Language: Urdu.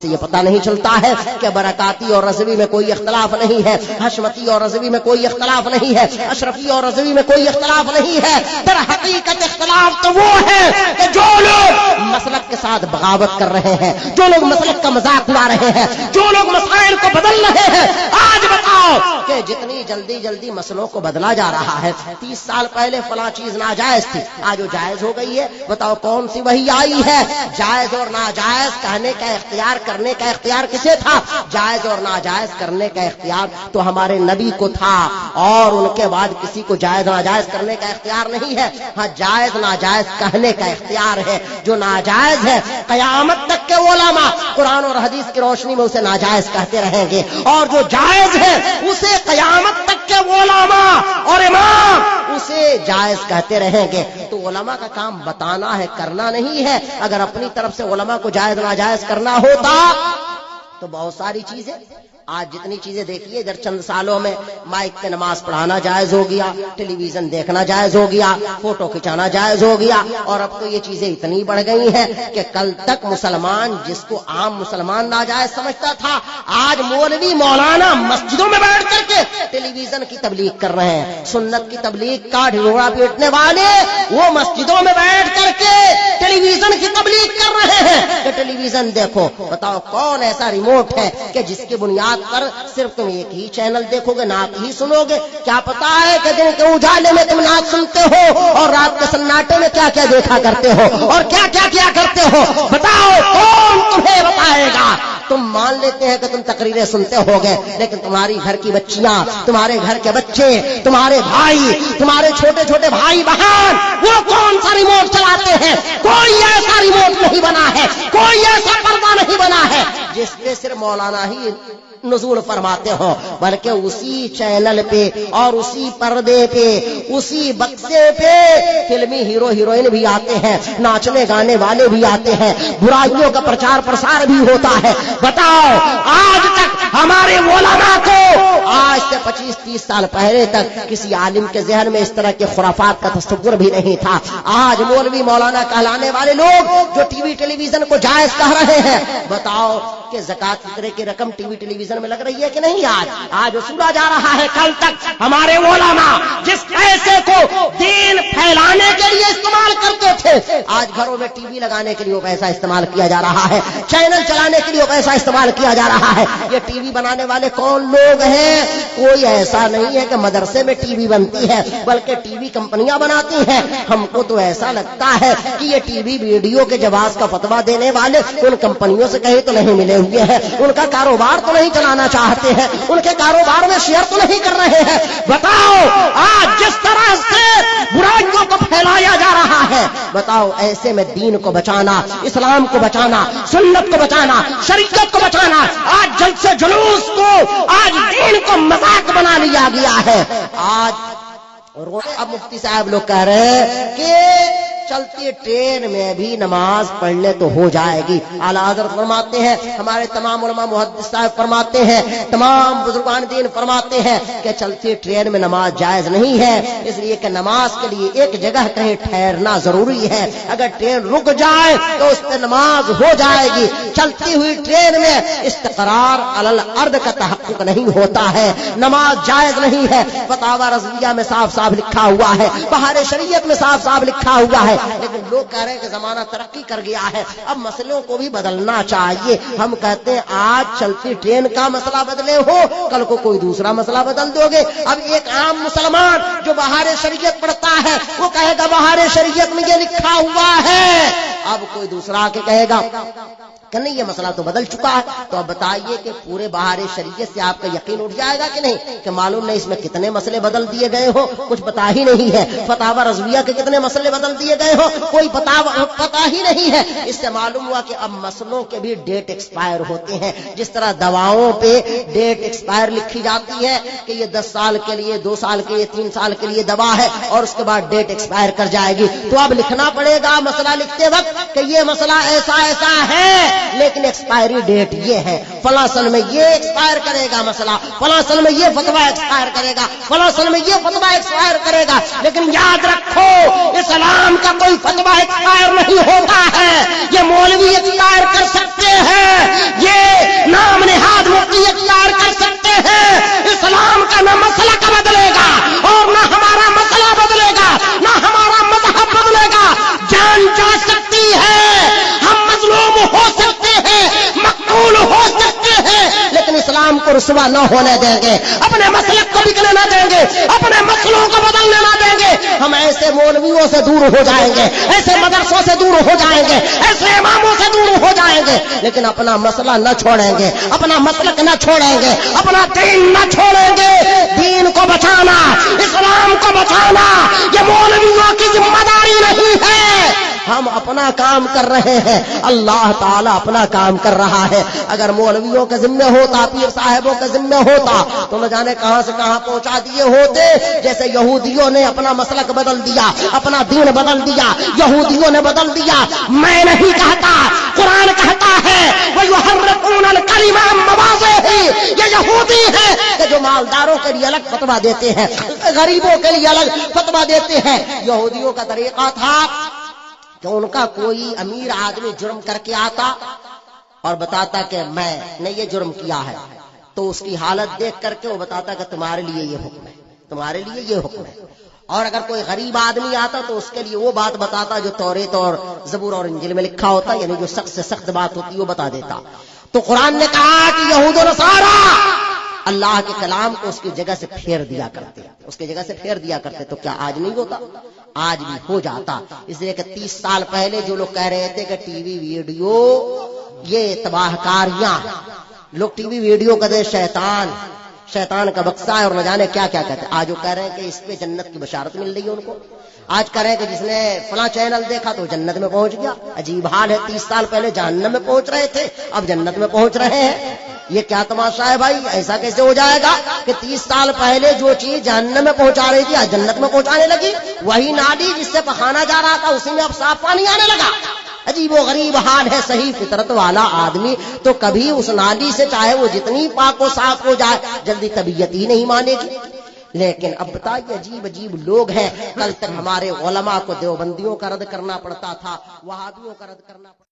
یہ پتہ نہیں چلتا ہے کہ برکاتی اور رضوی میں کوئی اختلاف نہیں ہے، حشمتی اور رضوی میں کوئی اختلاف نہیں ہے، اشرفی اور رضوی میں کوئی اختلاف نہیں ہے۔ در حقیقت اختلاف تو وہ ہے کہ جو لوگ مسلک کے ساتھ بغاوت کر رہے ہیں، جو لوگ مسلک کا مذاق اڑا رہے ہیں، جو لوگ مسائل کو بدل رہے ہیں۔ آج بتاؤ کہ جتنی جلدی مسئلوں کو بدلا جا رہا ہے، 30 سال پہلے فلاں چیز ناجائز تھی، آج وہ جائز ہو گئی ہے۔ بتاؤ کون سی وحی آئی ہے؟ جائز اور ناجائز کہنے کا اختیار کرنے کا اختیار کسے تھا؟ جائز اور ناجائز کرنے کا اختیار تو ہمارے نبی کو تھا، اور ان کے بعد کسی کو جائز ناجائز کرنے کا اختیار نہیں ہے۔ ہاں جائز ناجائز کہنے کا اختیار ہے۔ جو ناجائز ہے قیامت تک کے علماء قرآن اور حدیث کی روشنی میں اسے ناجائز کہتے رہیں گے، اور جو جائز ہے اسے قیامت تک کے علماء اور امام اسے جائز کہتے رہیں گے۔ تو علماء کا کام بتانا ہے، کرنا نہیں ہے۔ اگر اپنی طرف سے علماء کو جائز ناجائز کرنا ہوتا تو بہت ساری چیزیں، آج جتنی چیزیں دیکھیے، ادھر چند سالوں میں مائک پہ نماز پڑھانا جائز ہو گیا، ٹیلی ویژن دیکھنا جائز ہو گیا، فوٹو کھچانا جائز ہو گیا، اور اب تو یہ چیزیں اتنی بڑھ گئی ہیں کہ کل تک مسلمان جس کو عام مسلمان ناجائز سمجھتا تھا، آج مولوی مولانا مسجدوں میں بیٹھ کر کے ٹیلی ویژن کی تبلیغ کر رہے ہیں۔ سنت کی تبلیغ کا ڈھیڑوڑا پیٹنے والے وہ مسجدوں میں بیٹھ کر کے ٹیلی ویژن کی تبلیغ کر رہے ہیں کہ ٹیلی ویژن دیکھو۔ بتاؤ کون ایسا ریموٹ ہے کہ جس کی بنیاد پر صرف تم ایک ہی چینل دیکھو گے، نعت ہی سنو گے؟ کیا پتا ہے کہ دن کے اجالے میں تم نعت سنتے ہو اور رات کے سناٹے میں کیا کیا دیکھا کرتے ہو اور کیا کیا کیا کرتے ہو؟ بتاؤ کون تمہیں بتائے گا؟ تم مان لیتے ہیں کہ تم تقریریں سنتے ہوگے، لیکن تمہاری گھر کی بچیاں، تمہارے گھر کے بچے، تمہارے بھائی، تمہارے چھوٹے چھوٹے بھائی بہن، وہ کون سا ریموٹ چلاتے ہیں؟ کوئی ایسا ریموٹ نہیں بنا ہے، کوئی ایسا پردہ نہیں بنا ہے جس پہ صرف مولانا ہی نزول فرماتے ہو، بلکہ اسی چینل پہ اور اسی پردے پہ، اسی بکسے پہ فلمی ہیرو ہیروئن بھی آتے ہیں، ناچنے گانے والے بھی آتے ہیں، برائیوں کا پرچار پرسار بھی ہوتا ہے۔ بتاؤ آج تک ہمارے علماء کو، آج سے 25-30 سال پہلے تک کسی عالم کے ذہن میں اس طرح کے خرافات کا تصور بھی نہیں تھا۔ آج مولوی مولانا کہلانے والے لوگ جو ٹی وی ٹیلی ویژن کو جائز کہہ رہے ہیں، بتاؤ کہ زکات فطرے کی رقم ٹی وی ٹیلی ویژن میں لگ رہی ہے کہ نہیں؟ آج وصولا جا رہا ہے۔ کل تک ہمارے علماء جس پیسے کو دین پھیلانے کے لیے استعمال کرتے تھے، آج گھروں میں ٹی وی لگانے کے لیے وہ پیسہ استعمال کیا جا رہا ہے، چینل چلانے کے لیے وہ پیسہ استعمال کیا جا رہا ہے۔ یہ ٹی وی بنانے والے کون لوگ ہیں؟ کوئی ایسا نہیں ہے کہ مدرسے میں ٹی وی بنتی ہے، بلکہ ٹی وی کمپنیاں بناتی ہیں۔ ہم کو تو ایسا لگتا ہے کہ یہ ٹی وی ویڈیو کے جواز کا فتویٰ دینے والے ان کمپنیوں سے کہیں تو نہیں ملے ہوئے ہیں، ان کا کاروبار تو نہیں چلانا چاہتے ہیں، ان کے کاروبار میں شیئر تو نہیں کر رہے ہیں۔ بتاؤ آج جس طرح سے برائیوں کو پھیلایا جا رہا ہے، بتاؤ ایسے میں دین کو بچانا، اسلام کو بچانا، سنت کو بچانا، شریعت کو بچانا، آج جلد سے جلوس کو، آج دین کو مذاق بنا لیا گیا ہے۔ آج اب مفتی صاحب لوگ کہہ رہے ہیں کہ چلتی ٹرین میں بھی نماز پڑھ لے تو ہو جائے گی۔ اعلیٰ حضرت فرماتے ہیں، ہمارے تمام علماء محدث صاحب فرماتے ہیں، تمام بزرگان دین فرماتے ہیں کہ چلتی ٹرین میں نماز جائز نہیں ہے، اس لیے کہ نماز کے لیے ایک جگہ کہیں ٹھہرنا ضروری ہے۔ اگر ٹرین رک جائے تو اس پہ نماز ہو جائے گی۔ چلتی ہوئی ٹرین میں استقرار علی الارض کا تحقق نہیں ہوتا ہے، نماز جائز نہیں ہے۔ فتاوی رضویہ میں صاف صاف لکھا ہوا ہے، بہار شریعت میں صاف صاف لکھا ہوا ہے، لیکن لوگ کہہ رہے ہیں کہ زمانہ ترقی کر گیا ہے، اب مسئلوں کو بھی بدلنا چاہیے۔ ہم کہتے ہیں آج چلتی ٹرین کا مسئلہ بدلے ہو، کل کو کوئی دوسرا مسئلہ بدل دو گے۔ اب ایک عام مسلمان جو بہار شریعت پڑھتا ہے وہ کہے گا بہار شریعت میں یہ لکھا ہوا ہے، اب کوئی دوسرا کے کہے گا کہ نہیں یہ مسئلہ تو بدل چکا ہے۔ تو اب بتائیے کہ پورے بہار شریعت سے آپ کا یقین اٹھ جائے گا کہ نہیں؟ کہ معلوم نہیں اس میں کتنے مسئلے بدل دیے گئے ہو، کچھ پتا ہی نہیں ہے۔ فتاوی رضویہ کے کتنے مسئلے بدل دیے گئے ہو، کوئی پتا ہی نہیں ہے۔ اس سے معلوم ہوا کہ اب مسئلوں کے بھی ڈیٹ ایکسپائر ہوتے ہیں۔ جس طرح دواؤں پہ ڈیٹ ایکسپائر لکھی جاتی ہے کہ یہ 10 سال کے لیے، 2 سال کے لیے، 3 سال کے لیے دوا ہے، اور اس کے بعد ڈیٹ ایکسپائر کر جائے گی، تو اب لکھنا پڑے گا مسئلہ لکھتے وقت کہ یہ مسئلہ ایسا ایسا ہے، لیکن ایکسپائری ڈیٹ یہ ہے، فلاں سن میں یہ ایکسپائر کرے گا مسئلہ، فلاں سن میں یہ فتویٰ ایکسپائر کرے گا، فلاں سن میں یہ فتویٰ ایکسپائر کرے گا۔ لیکن یاد رکھو اسلام کا کوئی فتویٰ ایکسپائر نہیں ہوتا ہے، یہ مولوی ایکسپائر کر سکتے ہیں، یہ کو رسوا نہ ہونے دیں گے، اپنے مسلک کو بکنے نہ دیں گے، اپنے مسلوں کو بدلنے نہ دیں گے۔ ہم ایسے مولویوں سے دور ہو جائیں گے، ایسے مدرسوں سے دور ہو جائیں گے، ایسے اماموں سے دور ہو جائیں گے، لیکن اپنا مسئلہ نہ چھوڑیں گے، اپنا مسلک نہ چھوڑیں گے، اپنا دین نہ چھوڑیں گے۔ دین کو بچانا، اسلام کو بچانا یہ مولویوں کی ذمہ داری نہیں ہے۔ ہم اپنا کام کر رہے ہیں، اللہ تعالیٰ اپنا کام کر رہا ہے۔ اگر مولویوں کے ذمہ ہوتا، پیر صاحبوں کے ذمہ ہوتا تو نہ جانے کہاں سے کہاں پہنچا دیے ہوتے۔ جیسے یہودیوں نے اپنا مسلک بدل دیا، اپنا دین بدل دیا، یہودیوں نے بدل دیا۔ میں نہیں کہتا، قرآن کہتا ہے وَيُحَرِّفُونَ الْكَلِمَ عَن مَّوَاضِعِهِ۔ یہ یہودی ہے کہ جو مالداروں کے لیے الگ فتویٰ دیتے ہیں، غریبوں کے لیے الگ فتویٰ دیتے ہیں۔ یہودیوں کا طریقہ تھا کہ ان کا کوئی امیر آدمی جرم کر کے آتا اور بتاتا کہ میں نے یہ جرم کیا ہے، تو اس کی حالت دیکھ کر کے وہ بتاتا کہ تمہارے لیے یہ حکم ہے، تمہارے لیے یہ حکم ہے۔ اور اگر کوئی غریب آدمی آتا تو اس کے لیے وہ بات بتاتا جو توریت اور زبور اور انجیل میں لکھا ہوتا، یعنی جو سخت سے سخت بات ہوتی وہ بتا دیتا۔ تو قرآن نے کہا کہ یہود و نصارا اللہ کے کلام کو اس کی جگہ سے پھیر دیا کرتے، اس کی جگہ سے پھیر دیا کرتے۔ تو کیا آج نہیں ہوتا؟ آج بھی ہو جاتا۔ اس لیے کہ 30 سال پہلے جو لوگ کہہ رہے تھے کہ ٹی وی ویڈیو یہ تباہ کاریاں، لوگ ٹی وی ویڈیو کہتے شیطان کا بکسا ہے اور نہ جانے کیا کیا کہتے ہیں، آج وہ کہہ رہے ہیں کہ اس پہ جنت کی بشارت مل رہی ہے ان کو۔ آج کہہ رہے ہیں کہ جس نے فلاں چینل دیکھا تو جنت میں پہنچ گیا۔ عجیب حال ہے، 30 سال پہلے جہنم میں پہنچ رہے تھے، اب جنت میں پہنچ رہے ہیں۔ یہ کیا تماشا ہے بھائی؟ ایسا کیسے ہو جائے گا کہ 30 سال پہلے جو چیز جہنم میں پہنچا رہی تھی آج جنت میں پہنچانے لگی؟ وہی نالی جس سے پخانا جا رہا تھا اسی میں اب صاف پانی آنے لگا۔ عجیب و غریب حال ہے۔ صحیح فطرت والا آدمی تو کبھی اس نالی سے چاہے وہ جتنی پاک و صاف ہو جائے جلدی طبیعت ہی نہیں مانے گی۔ لیکن اب بتائیے عجیب عجیب لوگ ہیں۔ کل تک ہمارے علماء کو دیوبندیوں کا رد کرنا پڑتا تھا، وہابیوں کا رد کرنا پڑتا